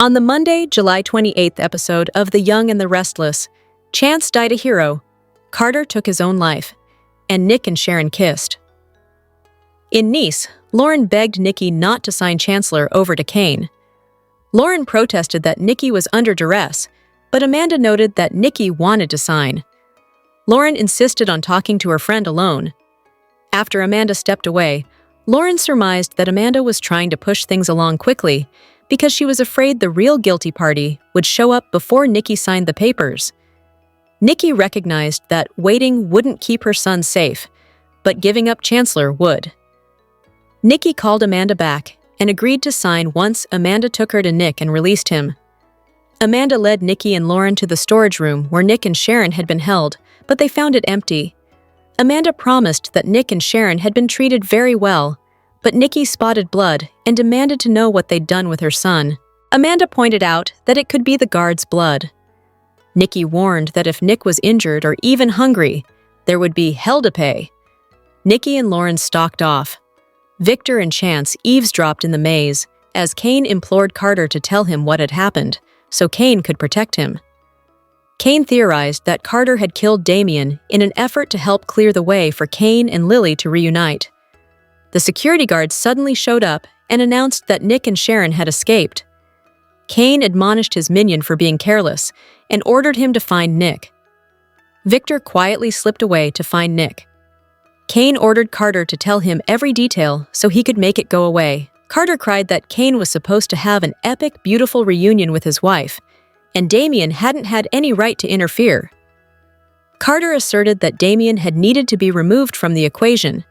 On the Monday, July 28th episode of The Young and the Restless, Chance died a hero, Carter took his own life, and Nick and Sharon kissed. In Nice, Lauren begged Nikki not to sign Chancellor over to Cain. Lauren protested that Nikki was under duress, but Amanda noted that Nikki wanted to sign. Lauren insisted on talking to her friend alone. After Amanda stepped away, Lauren surmised that Amanda was trying to push things along quickly because she was afraid the real guilty party would show up before Nikki signed the papers. Nikki recognized that waiting wouldn't keep her son safe, but giving up Chancellor would. Nikki called Amanda back and agreed to sign once Amanda took her to Nick and released him. Amanda led Nikki and Lauren to the storage room where Nick and Sharon had been held, but they found it empty. Amanda promised that Nick and Sharon had been treated very well, but Nikki spotted blood and demanded to know what they'd done with her son. Amanda pointed out that it could be the guard's blood. Nikki warned that if Nick was injured or even hungry, there would be hell to pay. Nikki and Lauren stalked off. Victor and Chance eavesdropped in the maze as Cain implored Carter to tell him what had happened, so Cain could protect him. Cain theorized that Carter had killed Damien in an effort to help clear the way for Cain and Lily to reunite. The security guard suddenly showed up and announced that Nick and Sharon had escaped. Cain admonished his minion for being careless and ordered him to find Nick. Victor quietly slipped away to find Nick. Cain ordered Carter to tell him every detail so he could make it go away. Carter cried that Cain was supposed to have an epic, beautiful reunion with his wife, and Damien hadn't had any right to interfere. Carter asserted that Damien had needed to be removed from the equation,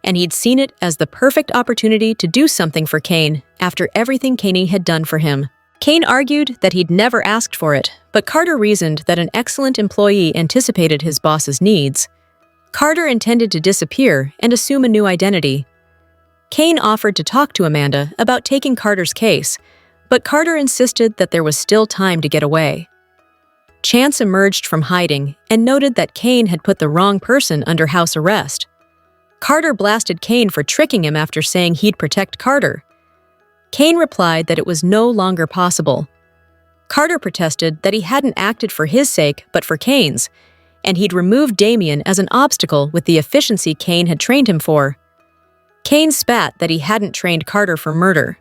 and he'd seen it as the perfect opportunity to do something for Cain after everything Cain had done for him. Cain argued that he'd never asked for it, but Carter reasoned that an excellent employee anticipated his boss's needs. Carter intended to disappear and assume a new identity. Cain offered to talk to Amanda about taking Carter's case, but Carter insisted that there was still time to get away. Chance emerged from hiding and noted that Cain had put the wrong person under house arrest. Carter blasted Cain for tricking him after saying he'd protect Carter. Cain replied that it was no longer possible. Carter protested that he hadn't acted for his sake but for Cain's, and he'd removed Damien as an obstacle with the efficiency Cain had trained him for. Cain spat that he hadn't trained Carter for murder.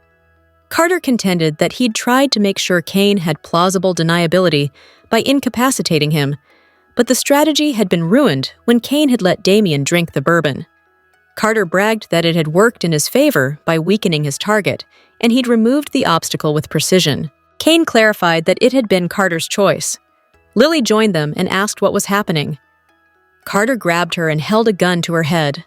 Carter contended that he'd tried to make sure Cain had plausible deniability by incapacitating him, but the strategy had been ruined when Cain had let Damien drink the bourbon. Carter bragged that it had worked in his favor by weakening his target, and he'd removed the obstacle with precision. Cain clarified that it had been Carter's choice. Lily joined them and asked what was happening. Carter grabbed her and held a gun to her head.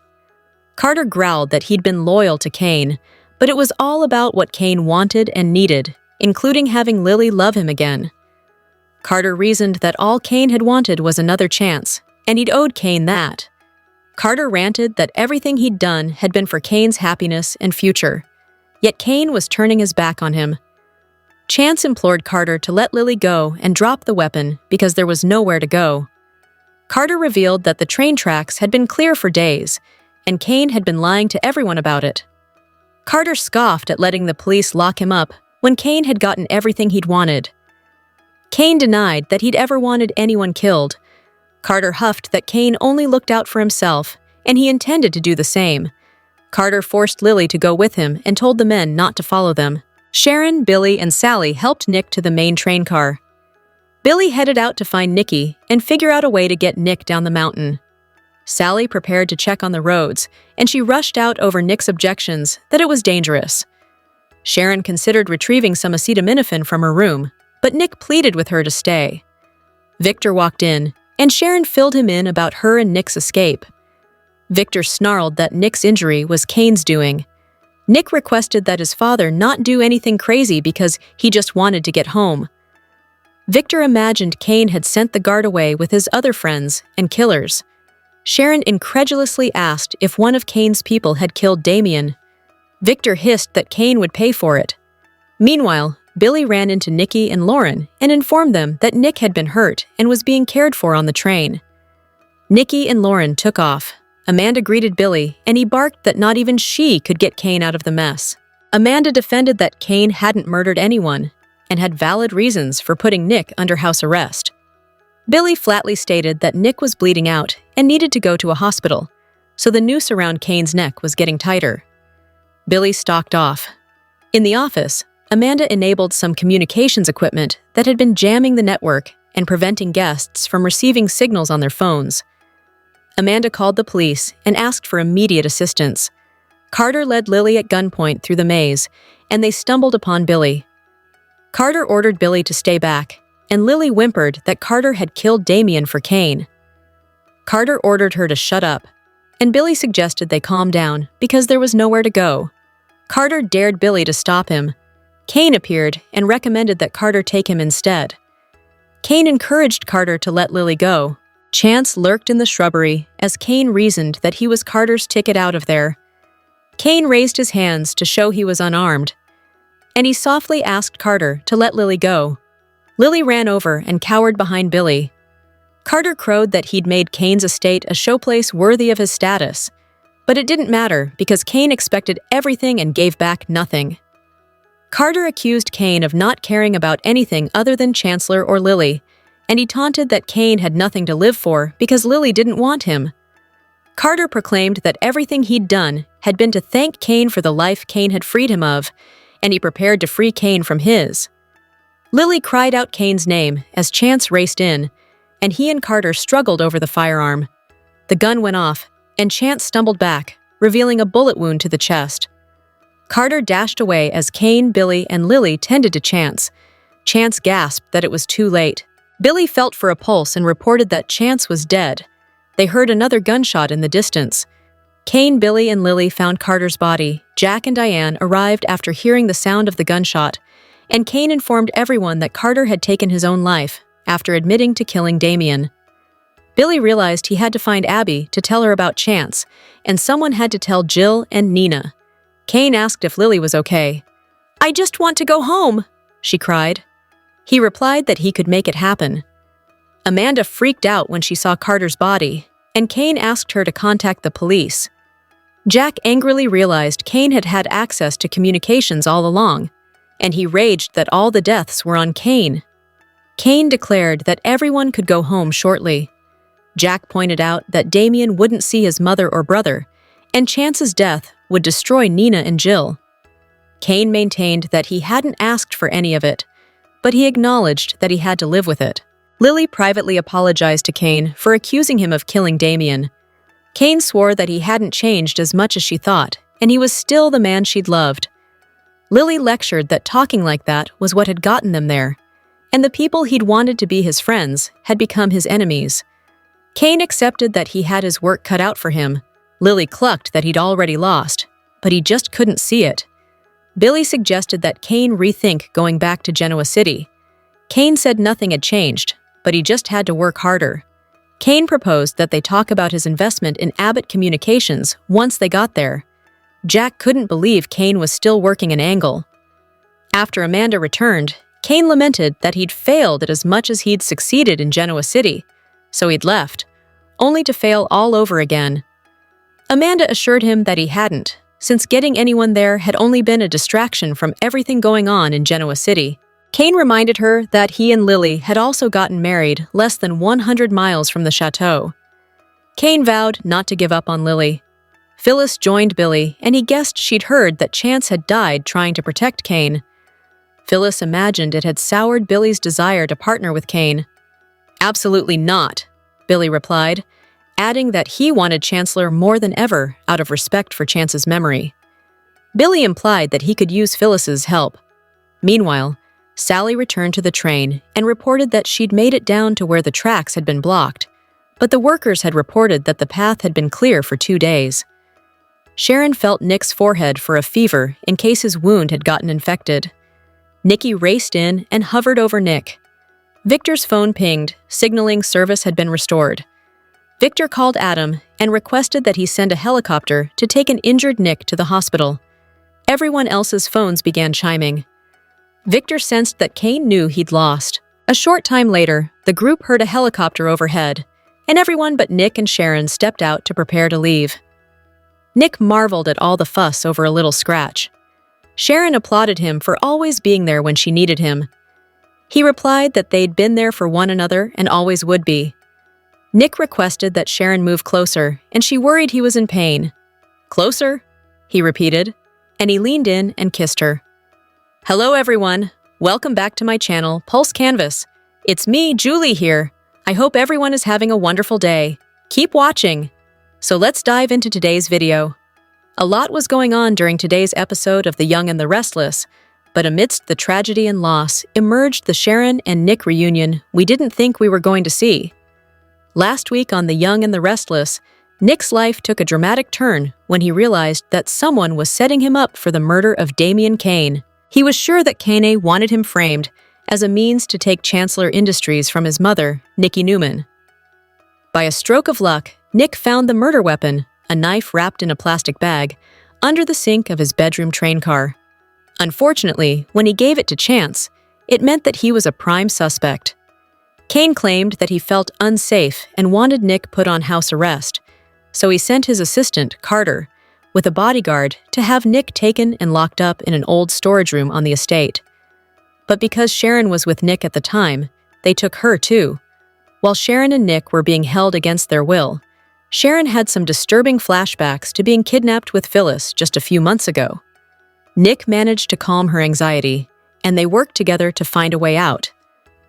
Carter growled that he'd been loyal to Cain, but it was all about what Cain wanted and needed, including having Lily love him again. Carter reasoned that all Cain had wanted was another chance, and he'd owed Cain that. Carter ranted that everything he'd done had been for Cain's happiness and future, yet Cain was turning his back on him. Chance implored Carter to let Lily go and drop the weapon because there was nowhere to go. Carter revealed that the train tracks had been clear for days, and Cain had been lying to everyone about it. Carter scoffed at letting the police lock him up when Cain had gotten everything he'd wanted. Cain denied that he'd ever wanted anyone killed. Carter huffed that Cain only looked out for himself, and he intended to do the same. Carter forced Lily to go with him and told the men not to follow them. Sharon, Billy, and Sally helped Nick to the main train car. Billy headed out to find Nikki and figure out a way to get Nick down the mountain. Sally prepared to check on the roads, and she rushed out over Nick's objections that it was dangerous. Sharon considered retrieving some acetaminophen from her room, but Nick pleaded with her to stay. Victor walked in, and Sharon filled him in about her and Nick's escape. Victor snarled that Nick's injury was Cain's doing. Nick requested that his father not do anything crazy because he just wanted to get home. Victor imagined Cain had sent the guard away with his other friends and killers. Sharon incredulously asked if one of Cain's people had killed Damien. Victor hissed that Cain would pay for it. Meanwhile, Billy ran into Nikki and Lauren and informed them that Nick had been hurt and was being cared for on the train. Nikki and Lauren took off. Amanda greeted Billy, and he barked that not even she could get Cain out of the mess. Amanda defended that Cain hadn't murdered anyone. and had valid reasons for putting Nick under house arrest. Billy flatly stated that Nick was bleeding out and needed to go to a hospital, so the noose around Cain's neck was getting tighter. Billy stalked off. In the office, Amanda enabled some communications equipment that had been jamming the network and preventing guests from receiving signals on their phones. Amanda called the police and asked for immediate assistance. Carter led Lily at gunpoint through the maze, and they stumbled upon Billy. Carter ordered Billy to stay back, and Lily whimpered that Carter had killed Damien for Cain. Carter ordered her to shut up, and Billy suggested they calm down because there was nowhere to go. Carter dared Billy to stop him. Cain appeared and recommended that Carter take him instead. Cain encouraged Carter to let Lily go. Chance lurked in the shrubbery as Cain reasoned that he was Carter's ticket out of there. Cain raised his hands to show he was unarmed, and he softly asked Carter to let Lily go. Lily ran over and cowered behind Billy. Carter crowed that he'd made Cain's estate a showplace worthy of his status, but it didn't matter because Cain expected everything and gave back nothing. Carter accused Cain of not caring about anything other than Chancellor or Lily, and he taunted that Cain had nothing to live for because Lily didn't want him. Carter proclaimed that everything he'd done had been to thank Cain for the life Cain had freed him of, and he prepared to free Cain from his. Lily cried out Cain's name as Chance raced in, and he and Carter struggled over the firearm. The gun went off, and Chance stumbled back, revealing a bullet wound to the chest. Carter dashed away as Cain, Billy, and Lily tended to Chance. Chance gasped that it was too late. Billy felt for a pulse and reported that Chance was dead. They heard another gunshot in the distance. Cain, Billy, and Lily found Carter's body. Jack and Diane arrived after hearing the sound of the gunshot, and Cain informed everyone that Carter had taken his own life after admitting to killing Damien. Billy realized he had to find Abby to tell her about Chance, and someone had to tell Jill and Nina. Cain asked if Lily was okay. "I just want to go home," she cried. He replied that he could make it happen. Amanda freaked out when she saw Carter's body, and Cain asked her to contact the police. Jack angrily realized Cain had had access to communications all along, and he raged that all the deaths were on Cain. Cain declared that everyone could go home shortly. Jack pointed out that Damien wouldn't see his mother or brother, and Chance's death would destroy Nina and Jill. Cain maintained that he hadn't asked for any of it, but he acknowledged that he had to live with it. Lily privately apologized to Cain for accusing him of killing Damien. Cain swore that he hadn't changed as much as she thought, and he was still the man she'd loved. Lily lectured that talking like that was what had gotten them there, and the people he'd wanted to be his friends had become his enemies. Cain accepted that he had his work cut out for him. Lily clucked that he'd already lost, but he just couldn't see it. Billy suggested that Cain rethink going back to Genoa City. Cain said nothing had changed, but he just had to work harder. Cain proposed that they talk about his investment in Abbott Communications once they got there. Jack couldn't believe Cain was still working an angle. After Amanda returned, Cain lamented that he'd failed at as much as he'd succeeded in Genoa City, so he'd left, only to fail all over again. Amanda assured him that he hadn't, since getting anyone there had only been a distraction from everything going on in Genoa City. Cain reminded her that he and Lily had also gotten married less than 100 miles from the chateau. Cain vowed not to give up on Lily. Phyllis joined Billy, and he guessed she'd heard that Chance had died trying to protect Cain. Phyllis imagined it had soured Billy's desire to partner with Cain. "Absolutely not," Billy replied, adding that he wanted Chancellor more than ever out of respect for Chance's memory. Billy implied that he could use Phyllis's help. Meanwhile, Sally returned to the train and reported that she'd made it down to where the tracks had been blocked, but the workers had reported that the path had been clear for 2 days. Sharon felt Nick's forehead for a fever in case his wound had gotten infected. Nikki raced in and hovered over Nick. Victor's phone pinged, signaling service had been restored. Victor called Adam and requested that he send a helicopter to take an injured Nick to the hospital. Everyone else's phones began chiming. Victor sensed that Cain knew he'd lost. A short time later, the group heard a helicopter overhead, and everyone but Nick and Sharon stepped out to prepare to leave. Nick marveled at all the fuss over a little scratch. Sharon applauded him for always being there when she needed him, He replied that they'd been there for one another and always would be. Nick requested that Sharon move closer, and she worried he was in pain. "Closer?" he repeated, and he leaned in and kissed her. "Hello everyone, welcome back to my channel, Pulse Canvas. It's me, Julie here. I hope everyone is having a wonderful day. Keep watching. So let's dive into today's video. A lot was going on during today's episode of The Young and the Restless, but amidst the tragedy and loss emerged the Sharon and Nick reunion we didn't think we were going to see. Last week on The Young and the Restless, Nick's life took a dramatic turn when he realized that someone was setting him up for the murder of Cain. He was sure that Cain wanted him framed as a means to take Chancellor Industries from his mother, Nikki Newman. By a stroke of luck, Nick found the murder weapon, a knife wrapped in a plastic bag, under the sink of his bedroom train car. Unfortunately, when he gave it to Chance, it meant that he was a prime suspect. Cain claimed that he felt unsafe and wanted Nick put on house arrest, so he sent his assistant, Carter, with a bodyguard to have Nick taken and locked up in an old storage room on the estate. But because Sharon was with Nick at the time, they took her too. While Sharon and Nick were being held against their will, Sharon had some disturbing flashbacks to being kidnapped with Phyllis just a few months ago. Nick managed to calm her anxiety, and they worked together to find a way out.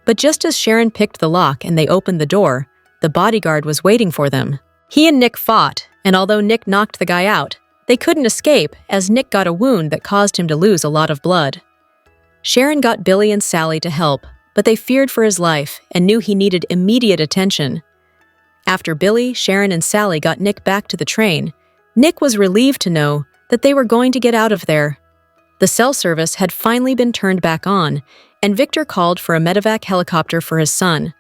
But just as Sharon picked the lock and they opened the door, the bodyguard was waiting for them. He and Nick fought, and although Nick knocked the guy out, they couldn't escape as Nick got a wound that caused him to lose a lot of blood. Sharon got Billy and Sally to help, but they feared for his life and knew he needed immediate attention. After Billy, Sharon, and Sally got Nick back to the train, Nick was relieved to know that they were going to get out of there. The cell service had finally been turned back on, and Victor called for a medevac helicopter for his son.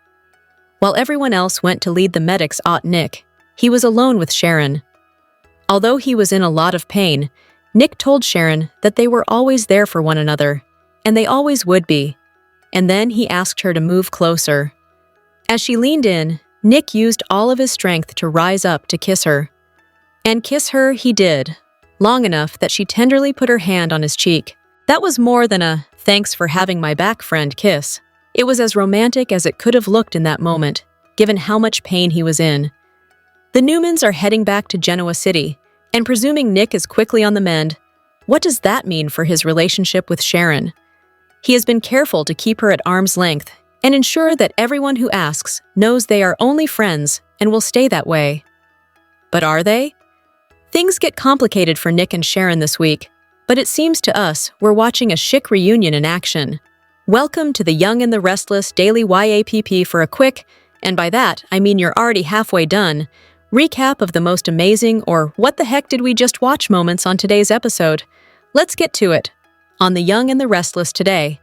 While everyone else went to lead the medics at Nick, he was alone with Sharon. Although he was in a lot of pain, Nick told Sharon that they were always there for one another, and they always would be. And then he asked her to move closer. As she leaned in, Nick used all of his strength to rise up to kiss her. And kiss her he did, long enough that she tenderly put her hand on his cheek. That was more than a "thanks for having my back, friend" kiss. It was as romantic as it could have looked in that moment, given how much pain he was in. The Newmans are heading back to Genoa City, and presuming Nick is quickly on the mend, what does that mean for his relationship with Sharon? He has been careful to keep her at arm's length and ensure that everyone who asks knows they are only friends and will stay that way. But are they? Things get complicated for Nick and Sharon this week, but it seems to us we're watching a chic reunion in action. Welcome to The Young and the Restless Daily YAPP for a quick, and by that I mean you're already halfway done, recap of the most amazing or what the heck did we just watch moments on today's episode. Let's get to it. On The Young and the Restless today,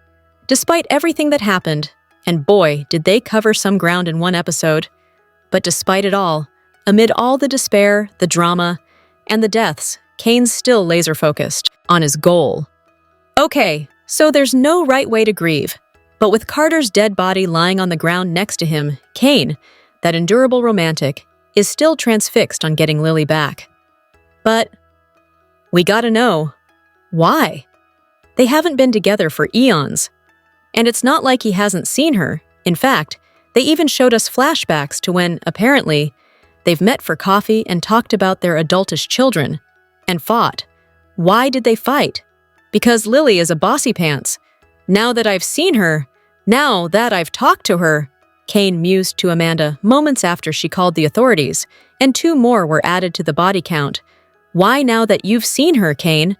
despite everything that happened, and boy, did they cover some ground in one episode, but despite it all, amid all the despair, the drama, and the deaths, Cain's still laser-focused on his goal. Okay, so there's no right way to grieve, but with Carter's dead body lying on the ground next to him, Cain, that endurable romantic, is still transfixed on getting Lily back. But we gotta know, why? They haven't been together for eons. And it's not like he hasn't seen her. In fact, they even showed us flashbacks to when, apparently, they've met for coffee and talked about their adultish children. And fought. Why did they fight? Because Lily is a bossy pants. Now that I've seen her, now that I've talked to her, Cain mused to Amanda moments after she called the authorities, and 2 more were added to the body count. Why now that you've seen her, Cain?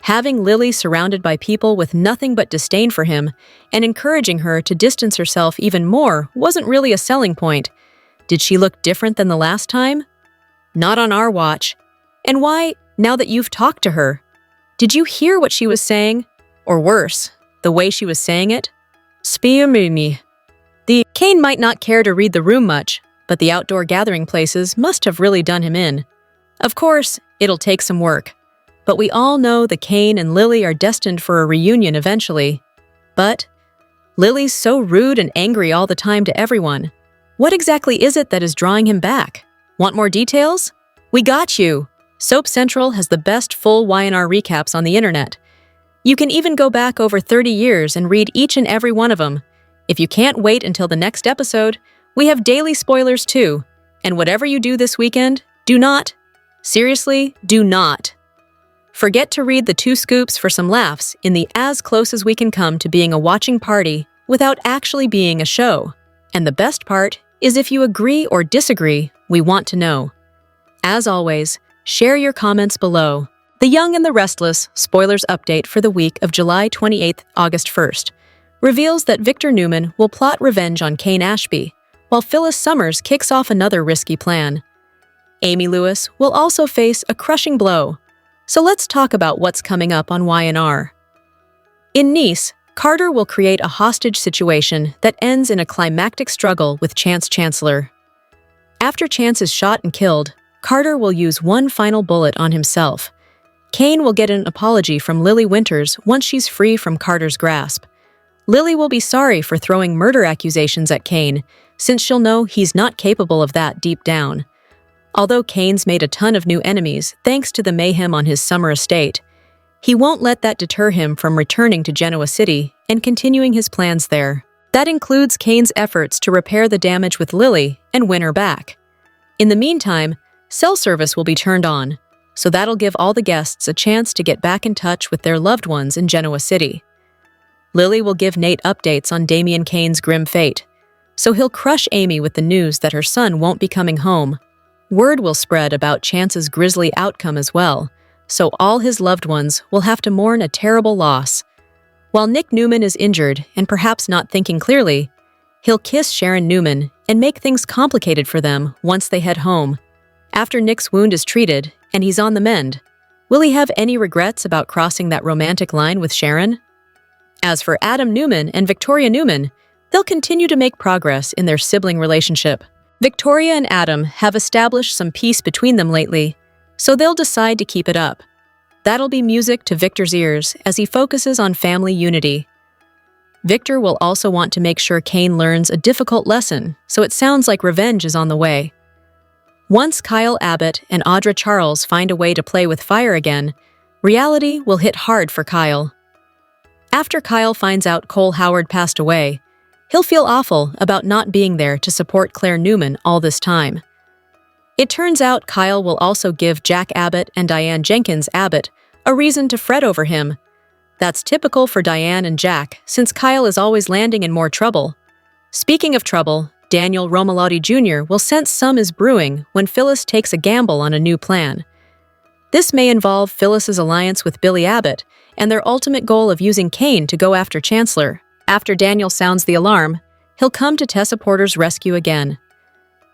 Having Lily surrounded by people with nothing but disdain for him and encouraging her to distance herself even more wasn't really a selling point. Did she look different than the last time? Not on our watch. And why, now that you've talked to her? Did you hear what she was saying? Or worse, the way she was saying it? Spare me. The Cain might not care to read the room much, but the outdoor gathering places must have really done him in. Of course, it'll take some work. But we all know that Cain and Lily are destined for a reunion eventually. But Lily's so rude and angry all the time to everyone. What exactly is it that is drawing him back? Want more details? We got you! Soap Central has the best full YNR recaps on the internet. You can even go back over 30 years and read each and every one of them. If you can't wait until the next episode, we have daily spoilers too. And whatever you do this weekend, do not, seriously, do not forget to read the 2 scoops for some laughs in the as close as we can come to being a watching party without actually being a show. And the best part is if you agree or disagree, we want to know. As always, share your comments below. The Young and the Restless spoilers update for the week of July 28th, August 1st reveals that Victor Newman will plot revenge on Cain Ashby, while Phyllis Summers kicks off another risky plan. Amy Lewis will also face a crushing blow. So let's talk about what's coming up on Y&R. In Nice, Carter will create a hostage situation that ends in a climactic struggle with Chancellor. After Chance is shot and killed, Carter will use one final bullet on himself. Cain will get an apology from Lily Winters once she's free from Carter's grasp. Lily will be sorry for throwing murder accusations at Cain, since she'll know he's not capable of that deep down. Although Cain's made a ton of new enemies thanks to the mayhem on his summer estate, he won't let that deter him from returning to Genoa City and continuing his plans there. That includes Cain's efforts to repair the damage with Lily and win her back. In the meantime, cell service will be turned on, so that'll give all the guests a chance to get back in touch with their loved ones in Genoa City. Lily will give Nate updates on Damien Cain's grim fate, so he'll crush Amy with the news that her son won't be coming home. Word will spread about Chance's grisly outcome as well, so all his loved ones will have to mourn a terrible loss. While Nick Newman is injured and perhaps not thinking clearly, he'll kiss Sharon Newman and make things complicated for them once they head home. After Nick's wound is treated and he's on the mend, will he have any regrets about crossing that romantic line with Sharon? As for Adam Newman and Victoria Newman, they'll continue to make progress in their sibling relationship. Victoria and Adam have established some peace between them lately, so they'll decide to keep it up. That'll be music to Victor's ears as he focuses on family unity. Victor will also want to make sure Cain learns a difficult lesson, so it sounds like revenge is on the way. Once Kyle Abbott and Audra Charles find a way to play with fire again, reality will hit hard for Kyle. After Kyle finds out Cole Howard passed away, he'll feel awful about not being there to support Claire Newman all this time. It turns out Kyle will also give Jack Abbott and Diane Jenkins Abbott a reason to fret over him. That's typical for Diane and Jack, since Kyle is always landing in more trouble. Speaking of trouble, Daniel Romalotti Jr. will sense some is brewing when Phyllis takes a gamble on a new plan. This may involve Phyllis's alliance with Billy Abbott and their ultimate goal of using Cain to go after Chancellor. After Daniel sounds the alarm, he'll come to Tessa Porter's rescue again.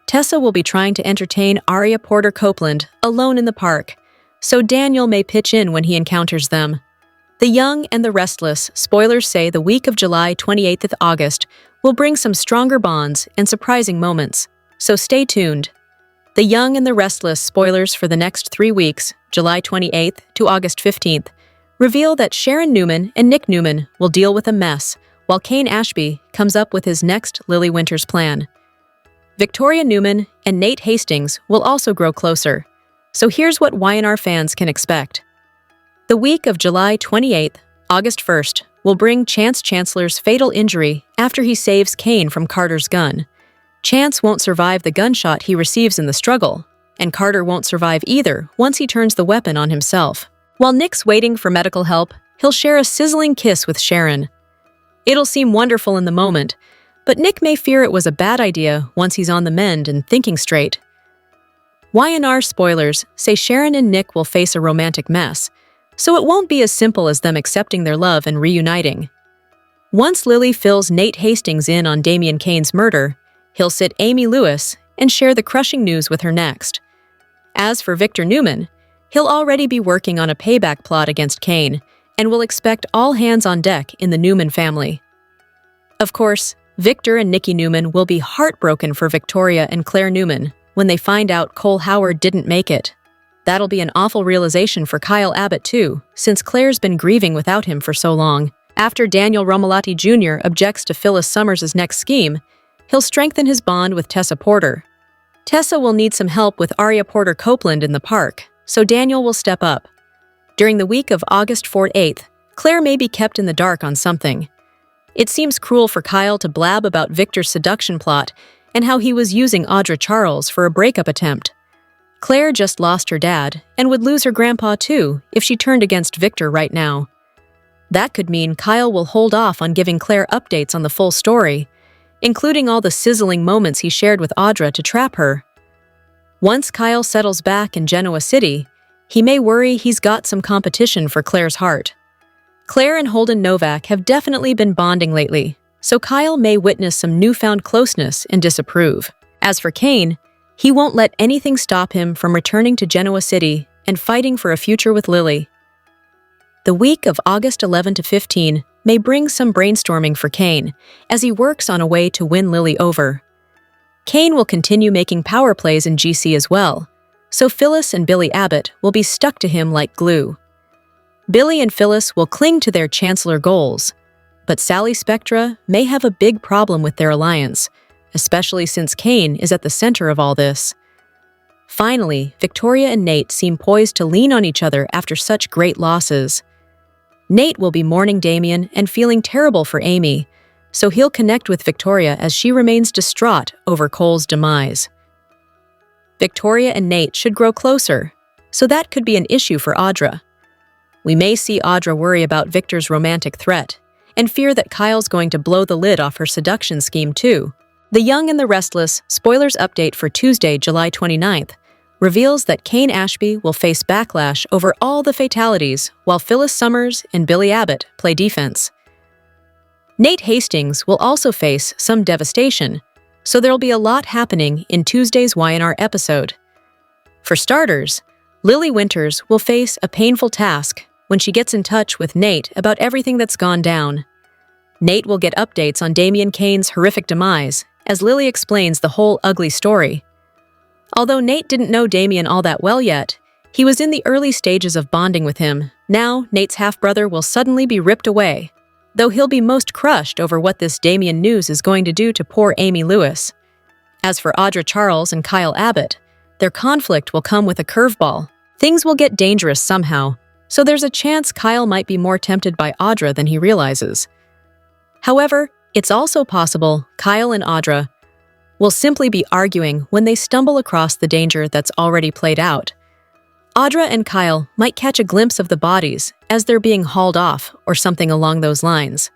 Tessa will be trying to entertain Aria Porter Copeland alone in the park, so Daniel may pitch in when he encounters them. The Young and the Restless spoilers say the week of July 28th of August will bring some stronger bonds and surprising moments, so stay tuned. The Young and the Restless spoilers for the next 3 weeks, July 28th to August 15th, reveal that Sharon Newman and Nick Newman will deal with a mess, while Cain Ashby comes up with his next Lily Winters plan. Victoria Newman and Nate Hastings will also grow closer, so here's what Y&R fans can expect. The week of July 28th, August 1st, will bring Chancellor's fatal injury after he saves Cain from Carter's gun. Chance won't survive the gunshot he receives in the struggle, and Carter won't survive either once he turns the weapon on himself. While Nick's waiting for medical help, he'll share a sizzling kiss with Sharon. It'll seem wonderful in the moment, but Nick may fear it was a bad idea once he's on the mend and thinking straight. Y&R spoilers say Sharon and Nick will face a romantic mess, so it won't be as simple as them accepting their love and reuniting. Once Lily fills Nate Hastings in on Damien Cain's murder, he'll sit Amy Lewis and share the crushing news with her next. As for Victor Newman, he'll already be working on a payback plot against Cain, and will expect all hands on deck in the Newman family. Of course, Victor and Nikki Newman will be heartbroken for Victoria and Claire Newman when they find out Cole Howard didn't make it. That'll be an awful realization for Kyle Abbott too, since Claire's been grieving without him for so long. After Daniel Romalotti Jr. objects to Phyllis Summers' next scheme, he'll strengthen his bond with Tessa Porter. Tessa will need some help with Aria Porter Copeland in the park, so Daniel will step up. During the week of August 4th-8th, Claire may be kept in the dark on something. It seems cruel for Kyle to blab about Victor's seduction plot and how he was using Audra Charles for a breakup attempt. Claire just lost her dad and would lose her grandpa too if she turned against Victor right now. That could mean Kyle will hold off on giving Claire updates on the full story, including all the sizzling moments he shared with Audra to trap her. Once Kyle settles back in Genoa City, he may worry he's got some competition for Claire's heart. Claire and Holden Novak have definitely been bonding lately, so Kyle may witness some newfound closeness and disapprove. As for Cain, he won't let anything stop him from returning to Genoa City and fighting for a future with Lily. The week of August 11 to 15 may bring some brainstorming for Cain as he works on a way to win Lily over. Cain will continue making power plays in GC as well, so Phyllis and Billy Abbott will be stuck to him like glue. Billy and Phyllis will cling to their Chancellor goals, but Sally Spectra may have a big problem with their alliance, especially since Cain is at the center of all this. Finally, Victoria and Nate seem poised to lean on each other after such great losses. Nate will be mourning Damien and feeling terrible for Amy, so he'll connect with Victoria as she remains distraught over Cole's demise. Victoria and Nate should grow closer, so that could be an issue for Audra. We may see Audra worry about Victor's romantic threat and fear that Kyle's going to blow the lid off her seduction scheme too. The Young and the Restless spoilers update for Tuesday, July 29th, reveals that Cain Ashby will face backlash over all the fatalities while Phyllis Summers and Billy Abbott play defense. Nate Hastings will also face some devastation, so there'll be a lot happening in Tuesday's YNR episode. For starters, Lily Winters will face a painful task when she gets in touch with Nate about everything that's gone down. Nate will get updates on Damien Cain's horrific demise as Lily explains the whole ugly story. Although Nate didn't know Damien all that well yet, he was in the early stages of bonding with him. Now, Nate's half-brother will suddenly be ripped away, though he'll be most crushed over what this Damien news is going to do to poor Amy Lewis. As for Audra Charles and Kyle Abbott, their conflict will come with a curveball. Things will get dangerous somehow, so there's a chance Kyle might be more tempted by Audra than he realizes. However, it's also possible Kyle and Audra will simply be arguing when they stumble across the danger that's already played out. Audra and Kyle might catch a glimpse of the bodies as they're being hauled off or something along those lines.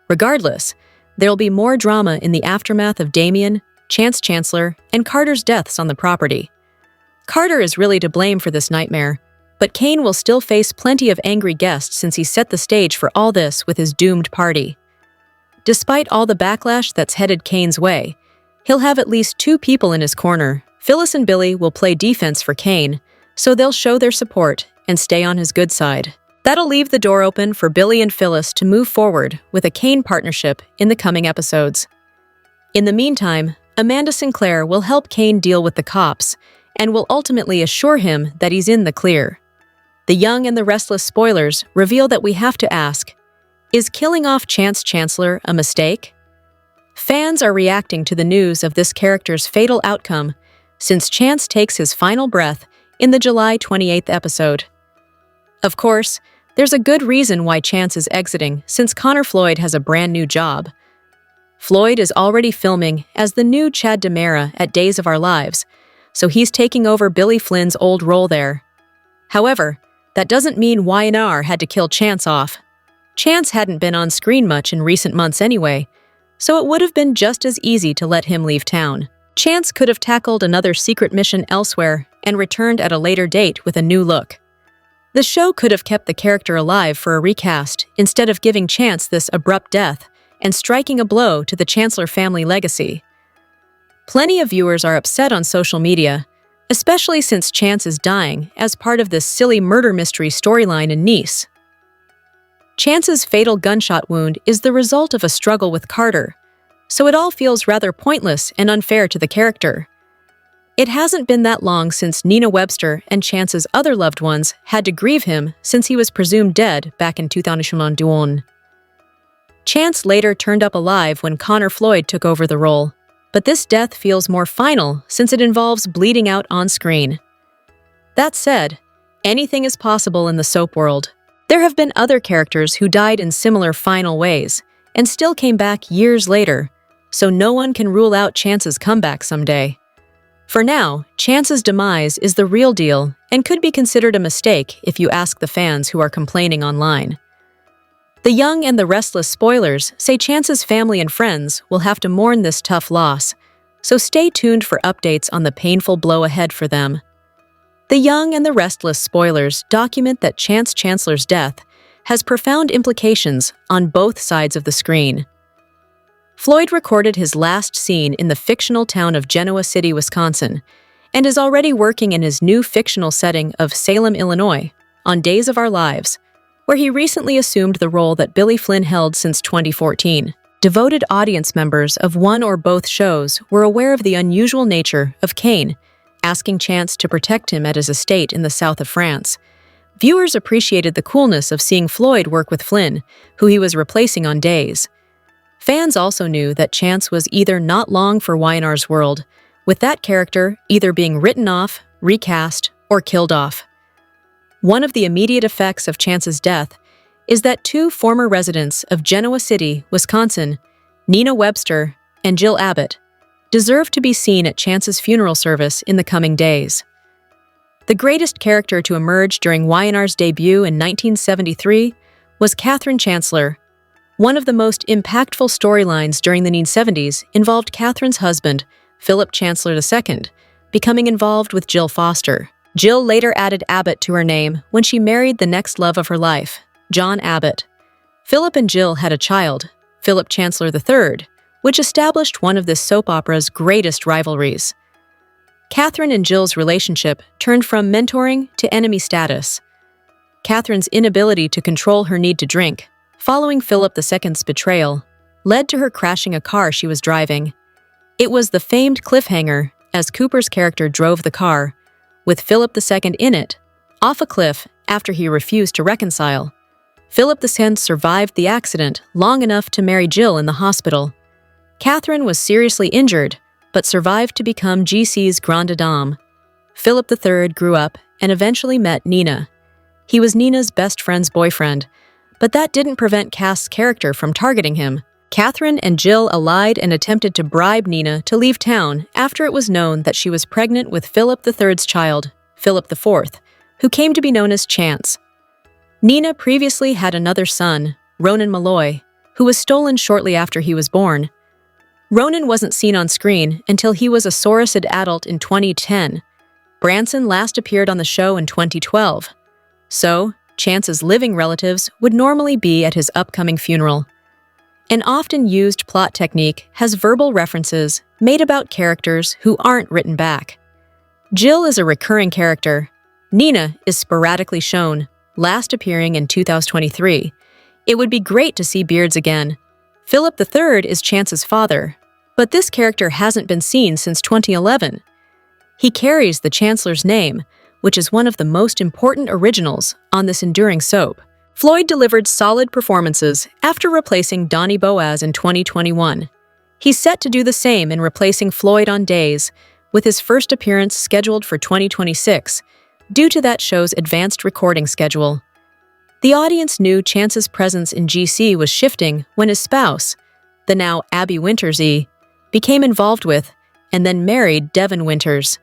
Regardless, there'll be more drama in the aftermath of Damien, Chancellor, and Carter's deaths on the property. Carter is really to blame for this nightmare, but Cain will still face plenty of angry guests since he set the stage for all this with his doomed party. Despite all the backlash that's headed Cain's way, he'll have at least two people in his corner. Phyllis and Billy will play defense for Cain, so they'll show their support and stay on his good side. That'll leave the door open for Billy and Phyllis to move forward with a Cain partnership in the coming episodes. In the meantime, Amanda Sinclair will help Cain deal with the cops and will ultimately assure him that he's in the clear. The Young and the Restless spoilers reveal that we have to ask, is killing off Chancellor a mistake? Fans are reacting to the news of this character's fatal outcome since Chance takes his final breath in the July 28th episode. Of course, there's a good reason why Chance is exiting since Connor Floyd has a brand new job. Floyd is already filming as the new Chad DiMera at Days of Our Lives, so he's taking over Billy Flynn's old role there. However, that doesn't mean YNR had to kill Chance off. Chance hadn't been on screen much in recent months anyway, so it would have been just as easy to let him leave town. Chance could have tackled another secret mission elsewhere and returned at a later date with a new look. The show could have kept the character alive for a recast instead of giving Chance this abrupt death and striking a blow to the Chancellor family legacy. Plenty of viewers are upset on social media, especially since Chance is dying as part of this silly murder mystery storyline in Nice. Chance's fatal gunshot wound is the result of a struggle with Carter, so it all feels rather pointless and unfair to the character. It hasn't been that long since Nina Webster and Chance's other loved ones had to grieve him since he was presumed dead back in 2021. Chance later turned up alive when Connor Floyd took over the role, but this death feels more final since it involves bleeding out on screen. That said, anything is possible in the soap world. There have been other characters who died in similar final ways, and still came back years later, so no one can rule out Chance's comeback someday. For now, Chance's demise is the real deal and could be considered a mistake if you ask the fans who are complaining online. The Young and the Restless spoilers say Chance's family and friends will have to mourn this tough loss, so stay tuned for updates on the painful blow ahead for them. The Young and the Restless spoilers document that Chancellor's death has profound implications on both sides of the screen. Floyd recorded his last scene in the fictional town of Genoa City, Wisconsin, and is already working in his new fictional setting of Salem, Illinois, on Days of Our Lives, where he recently assumed the role that Billy Flynn held since 2014. Devoted audience members of one or both shows were aware of the unusual nature of Cain, asking Chance to protect him at his estate in the south of France. Viewers appreciated the coolness of seeing Floyd work with Flynn, who he was replacing on Days. Fans also knew that Chance was either not long for Y&R's world, with that character either being written off, recast, or killed off. One of the immediate effects of Chance's death is that two former residents of Genoa City, Wisconsin, Nina Webster and Jill Abbott, deserve to be seen at Chance's funeral service in the coming days. The greatest character to emerge during Y&R's debut in 1973 was Catherine Chancellor. One of the most impactful storylines during the 1970s involved Catherine's husband, Philip Chancellor II, becoming involved with Jill Foster. Jill later added Abbott to her name when she married the next love of her life, John Abbott. Philip and Jill had a child, Philip Chancellor III, which established one of this soap opera's greatest rivalries. Catherine and Jill's relationship turned from mentoring to enemy status. Catherine's inability to control her need to drink, following Philip II's betrayal, led to her crashing a car she was driving. It was the famed cliffhanger as Cooper's character drove the car, with Philip II in it, off a cliff after he refused to reconcile. Philip II survived the accident long enough to marry Jill in the hospital. Catherine was seriously injured, but survived to become GC's grande dame. Philip III grew up and eventually met Nina. He was Nina's best friend's boyfriend, but that didn't prevent Cass's character from targeting him. Catherine and Jill allied and attempted to bribe Nina to leave town after it was known that she was pregnant with Philip III's child, Philip IV, who came to be known as Chance. Nina previously had another son, Ronan Malloy, who was stolen shortly after he was born. Ronan wasn't seen on screen until he was a Sorossid adult in 2010. Branson last appeared on the show in 2012. So, Chance's living relatives would normally be at his upcoming funeral. An often used plot technique has verbal references made about characters who aren't written back. Jill is a recurring character. Nina is sporadically shown, last appearing in 2023. It would be great to see Beards again. Philip III is Chance's father, but this character hasn't been seen since 2011. He carries the Chancellor's name, which is one of the most important originals on this enduring soap. Floyd delivered solid performances after replacing Donnie Boaz in 2021. He's set to do the same in replacing Floyd on Days, with his first appearance scheduled for 2026, due to that show's advanced recording schedule. The audience knew Chance's presence in GC was shifting when his spouse, the now Abby Winters, became involved with and then married Devin Winters.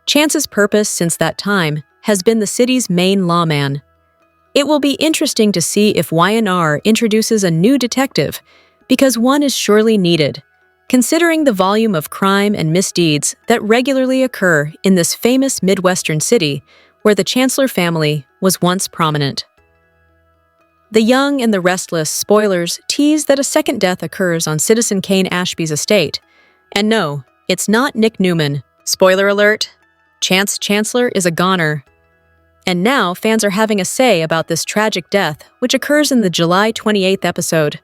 Chance's purpose since that time has been the city's main lawman. It will be interesting to see if Y&R introduces a new detective, because one is surely needed, considering the volume of crime and misdeeds that regularly occur in this famous Midwestern city where the Chancellor family was once prominent. The Young and the Restless spoilers tease that a second death occurs on Citizen Cain Ashby's estate. And no, it's not Nick Newman. Spoiler alert, Chancellor is a goner. And now fans are having a say about this tragic death, which occurs in the July 28th episode.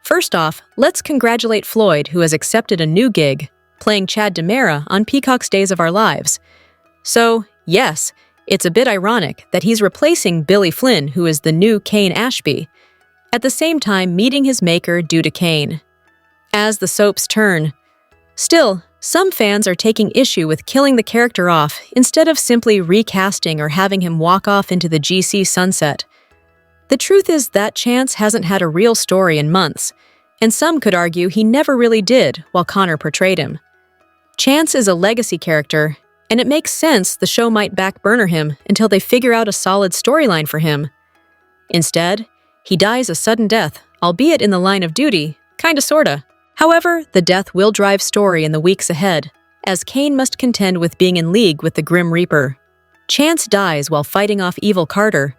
First off, let's congratulate Floyd, who has accepted a new gig, playing Chad DiMera on Peacock's Days of Our Lives. So, yes, it's a bit ironic that he's replacing Billy Flynn, who is the new Cain Ashby, at the same time meeting his maker due to Cain. As the soaps turn. Still, some fans are taking issue with killing the character off instead of simply recasting or having him walk off into the GC sunset. The truth is that Chance hasn't had a real story in months, and some could argue he never really did while Connor portrayed him. Chance is a legacy character, and it makes sense the show might backburner him until they figure out a solid storyline for him. Instead, he dies a sudden death, albeit in the line of duty, kinda sorta. However, the death will drive story in the weeks ahead, as Cain must contend with being in league with the Grim Reaper. Chance dies while fighting off evil Carter.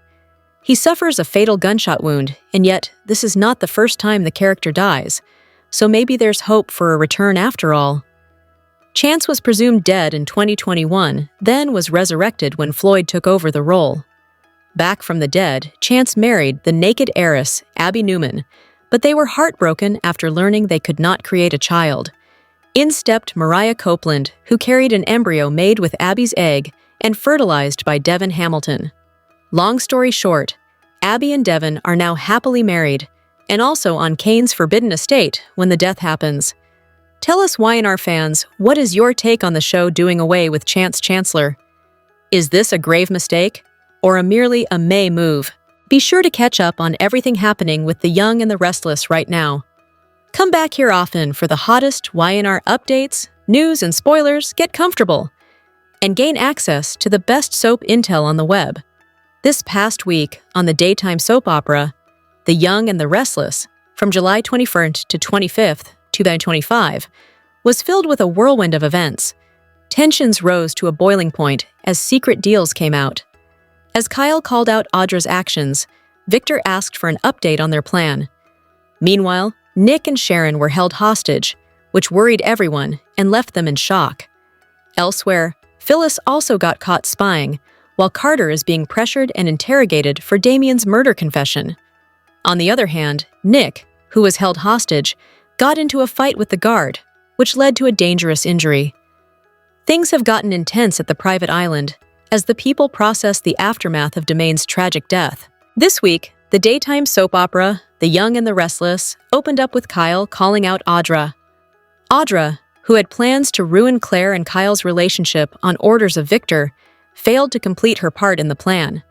He suffers a fatal gunshot wound, and yet this is not the first time the character dies, so maybe there's hope for a return after all. Chance was presumed dead in 2021, then was resurrected when Floyd took over the role. Back from the dead, Chance married the naked heiress, Abby Newman, but they were heartbroken after learning they could not create a child. In stepped Mariah Copeland, who carried an embryo made with Abby's egg and fertilized by Devin Hamilton. Long story short, Abby and Devin are now happily married, and also on Cain's forbidden estate when the death happens. Tell us, Y&R fans, what is your take on the show doing away with Chancellor? Is this a grave mistake, or merely a May move? Be sure to catch up on everything happening with the Young and the Restless right now. Come back here often for the hottest Y&R updates, news, and spoilers. Get comfortable and gain access to the best soap intel on the web. This past week on the daytime soap opera, The Young and the Restless, from July 21st to 25th, 2025, was filled with a whirlwind of events. Tensions rose to a boiling point as secret deals came out. As Kyle called out Audra's actions, Victor asked for an update on their plan. Meanwhile, Nick and Sharon were held hostage, which worried everyone and left them in shock. Elsewhere, Phyllis also got caught spying, while Carter is being pressured and interrogated for Damien's murder confession. On the other hand, Nick, who was held hostage, got into a fight with the guard, which led to a dangerous injury. Things have gotten intense at the private island, as the people process the aftermath of Damien's tragic death. This week, the daytime soap opera, The Young and the Restless, opened up with Kyle calling out Audra. Audra, who had plans to ruin Claire and Kyle's relationship on orders of Victor, failed to complete her part in the plan.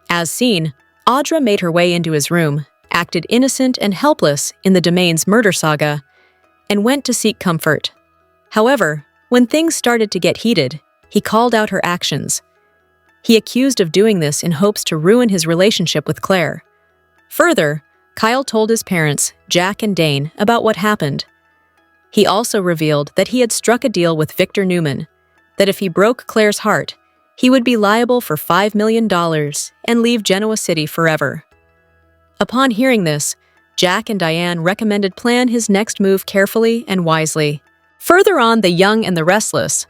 As seen, Audra made her way into his room, acted innocent and helpless in the Damien's murder saga, and went to seek comfort. However, when things started to get heated, he called out her actions. He accused of doing this in hopes to ruin his relationship with Claire. Further, Kyle told his parents, Jack and Dane, about what happened. He also revealed that he had struck a deal with Victor Newman, that if he broke Claire's heart, he would be liable for $5 million and leave Genoa City forever. Upon hearing this, Jack and Diane recommended plan his next move carefully and wisely. Further on The Young and the Restless,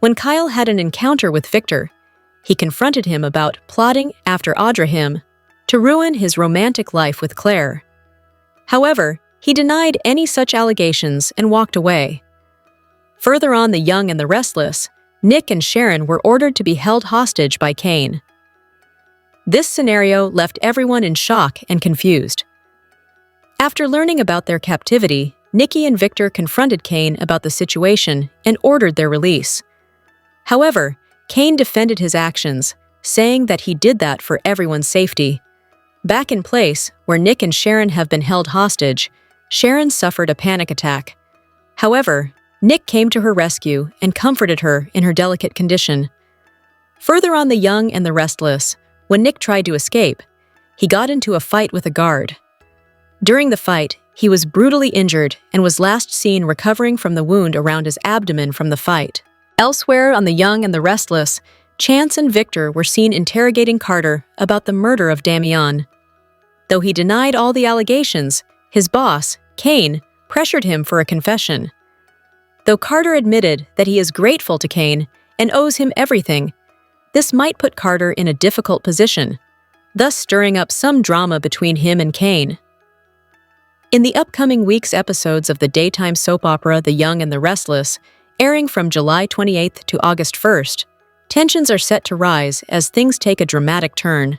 when Kyle had an encounter with Victor, he confronted him about plotting after Audra him to ruin his romantic life with Claire. However, he denied any such allegations and walked away. Further on The Young and the Restless, Nick and Sharon were ordered to be held hostage by Cain. This scenario left everyone in shock and confused. After learning about their captivity, Nikki and Victor confronted Cain about the situation and ordered their release. However, Cain defended his actions, saying that he did that for everyone's safety. Back in place, where Nick and Sharon have been held hostage, Sharon suffered a panic attack. However, Nick came to her rescue and comforted her in her delicate condition. Further on The Young and the Restless, when Nick tried to escape, he got into a fight with a guard. During the fight, he was brutally injured and was last seen recovering from the wound around his abdomen from the fight. Elsewhere on The Young and the Restless, Chance and Victor were seen interrogating Carter about the murder of Damien. Though he denied all the allegations, his boss, Cain, pressured him for a confession. Though Carter admitted that he is grateful to Cain and owes him everything, this might put Carter in a difficult position, thus stirring up some drama between him and Cain. In the upcoming week's episodes of the daytime soap opera The Young and the Restless, airing from July 28th to August 1st, tensions are set to rise as things take a dramatic turn.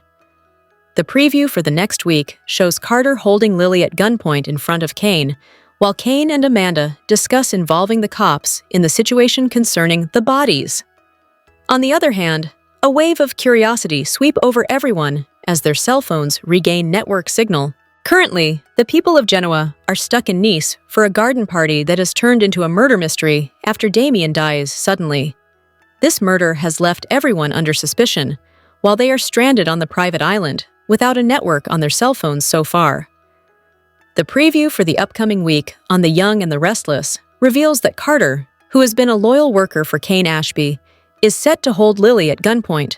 The preview for the next week shows Carter holding Lily at gunpoint in front of Cain, while Cain and Amanda discuss involving the cops in the situation concerning the bodies. On the other hand, a wave of curiosity sweep over everyone as their cell phones regain network signal. Currently, the people of Genoa are stuck in Nice for a garden party that has turned into a murder mystery after Damien dies suddenly. This murder has left everyone under suspicion, while they are stranded on the private island without a network on their cell phones so far. The preview for the upcoming week on The Young and the Restless reveals that Carter, who has been a loyal worker for Cain Ashby, is set to hold Lily at gunpoint.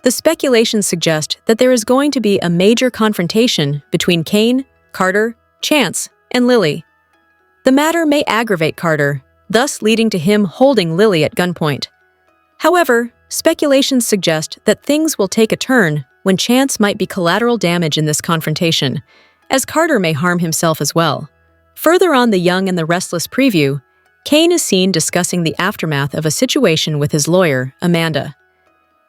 The speculations suggest that there is going to be a major confrontation between Cain, Carter, Chance, and Lily. The matter may aggravate Carter, thus leading to him holding Lily at gunpoint. However, speculations suggest that things will take a turn when Chance might be collateral damage in this confrontation, as Carter may harm himself as well. Further on The Young and the Restless preview, Cain is seen discussing the aftermath of a situation with his lawyer, Amanda.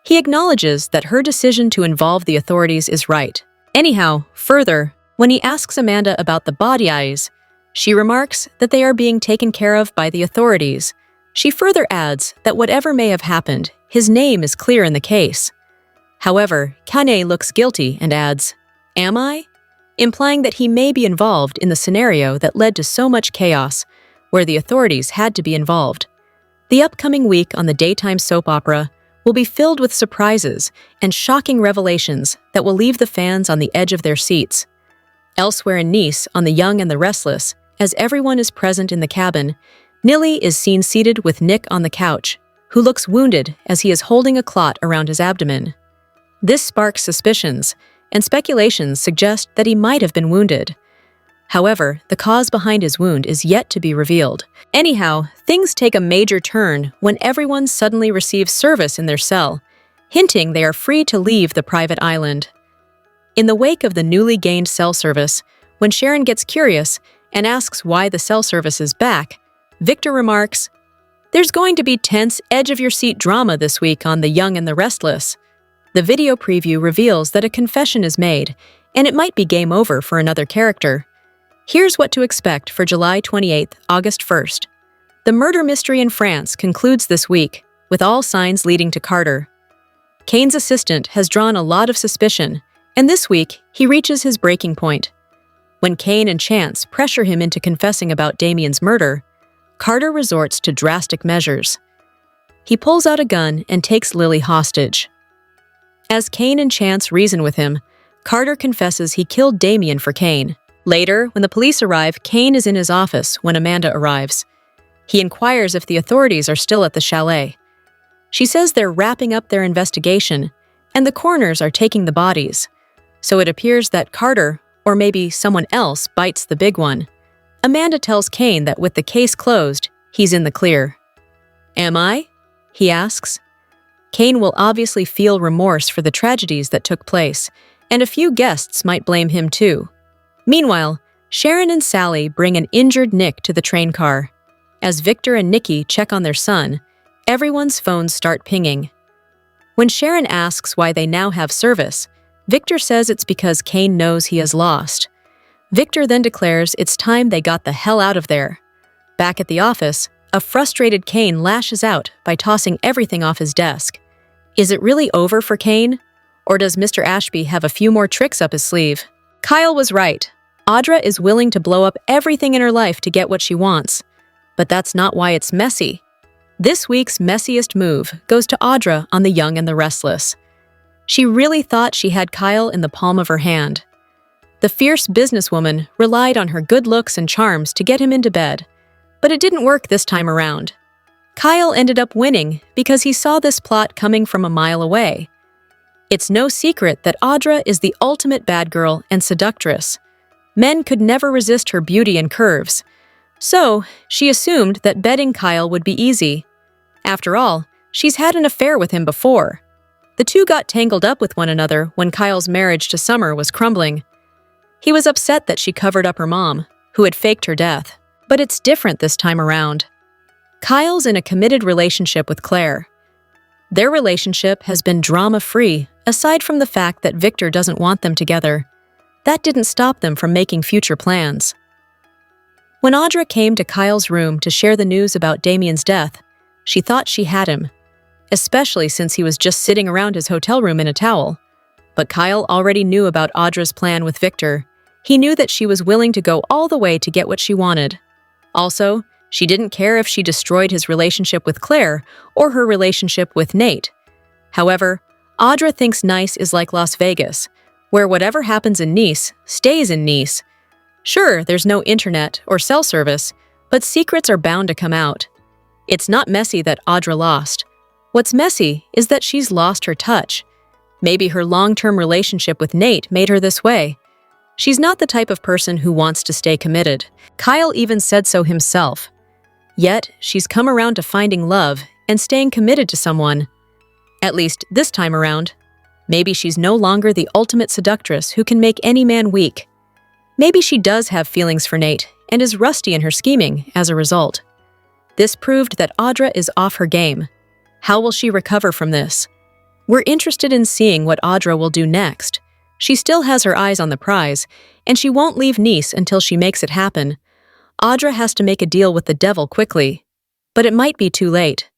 He acknowledges that her decision to involve the authorities is right. Anyhow, further, when he asks Amanda about the body eyes, she remarks that they are being taken care of by the authorities. She further adds that whatever may have happened, his name is clear in the case. However, Cain looks guilty and adds, "Am I?" implying that he may be involved in the scenario that led to so much chaos, where the authorities had to be involved. The upcoming week on the daytime soap opera will be filled with surprises and shocking revelations that will leave the fans on the edge of their seats. Elsewhere in Nice, on The Young and the Restless, as everyone is present in the cabin, Nilly is seen seated with Nick on the couch, who looks wounded as he is holding a clot around his abdomen. This sparks suspicions, and speculations suggest that he might have been wounded. However, the cause behind his wound is yet to be revealed. Anyhow, things take a major turn when everyone suddenly receives service in their cell, hinting they are free to leave the private island. In the wake of the newly gained cell service, when Sharon gets curious and asks why the cell service is back, Victor remarks, "There's going to be tense, edge-of-your-seat drama this week on The Young and the Restless." The video preview reveals that a confession is made, and it might be game over for another character. Here's what to expect for July 28th, August 1st. The murder mystery in France concludes this week, with all signs leading to Carter. Cain's assistant has drawn a lot of suspicion, and this week he reaches his breaking point. When Cain and Chance pressure him into confessing about Damien's murder, Carter resorts to drastic measures. He pulls out a gun and takes Lily hostage. As Cain and Chance reason with him, Carter confesses he killed Damien for Cain. Later, when the police arrive, Cain is in his office when Amanda arrives. He inquires if the authorities are still at the chalet. She says they're wrapping up their investigation, and the coroners are taking the bodies. So it appears that Carter, or maybe someone else, bites the big one. Amanda tells Cain that with the case closed, he's in the clear. "Am I?" he asks. Cain will obviously feel remorse for the tragedies that took place, and a few guests might blame him too. Meanwhile, Sharon and Sally bring an injured Nick to the train car. As Victor and Nikki check on their son, everyone's phones start pinging. When Sharon asks why they now have service, Victor says it's because Cain knows he is lost. Victor then declares it's time they got the hell out of there. Back at the office, a frustrated Cain lashes out by tossing everything off his desk. Is it really over for Cain? Or does Mr. Ashby have a few more tricks up his sleeve? Kyle was right. Audra is willing to blow up everything in her life to get what she wants. But that's not why it's messy. This week's messiest move goes to Audra on The Young and the Restless. She really thought she had Kyle in the palm of her hand. The fierce businesswoman relied on her good looks and charms to get him into bed, but it didn't work this time around. Kyle ended up winning because he saw this plot coming from a mile away. It's no secret that Audra is the ultimate bad girl and seductress. Men could never resist her beauty and curves. So, she assumed that betting Kyle would be easy. After all, she's had an affair with him before. The two got tangled up with one another when Kyle's marriage to Summer was crumbling. He was upset that she covered up her mom, who had faked her death. But it's different this time around. Kyle's in a committed relationship with Claire. Their relationship has been drama-free, aside from the fact that Victor doesn't want them together. That didn't stop them from making future plans. When Audra came to Kyle's room to share the news about Damien's death, she thought she had him, especially since he was just sitting around his hotel room in a towel. But Kyle already knew about Audra's plan with Victor. He knew that she was willing to go all the way to get what she wanted. Also, she didn't care if she destroyed his relationship with Claire or her relationship with Nate. However, Audra thinks Nice is like Las Vegas, where whatever happens in Nice stays in Nice. Sure, there's no internet or cell service, but secrets are bound to come out. It's not messy that Audra lost. What's messy is that she's lost her touch. Maybe her long-term relationship with Nate made her this way. She's not the type of person who wants to stay committed. Kyle even said so himself. Yet, she's come around to finding love and staying committed to someone. At least this time around. Maybe she's no longer the ultimate seductress who can make any man weak. Maybe she does have feelings for Nate and is rusty in her scheming as a result. This proved that Audra is off her game. How will she recover from this? We're interested in seeing what Audra will do next. She still has her eyes on the prize, and she won't leave Nice until she makes it happen. Audra has to make a deal with the devil quickly, but it might be too late.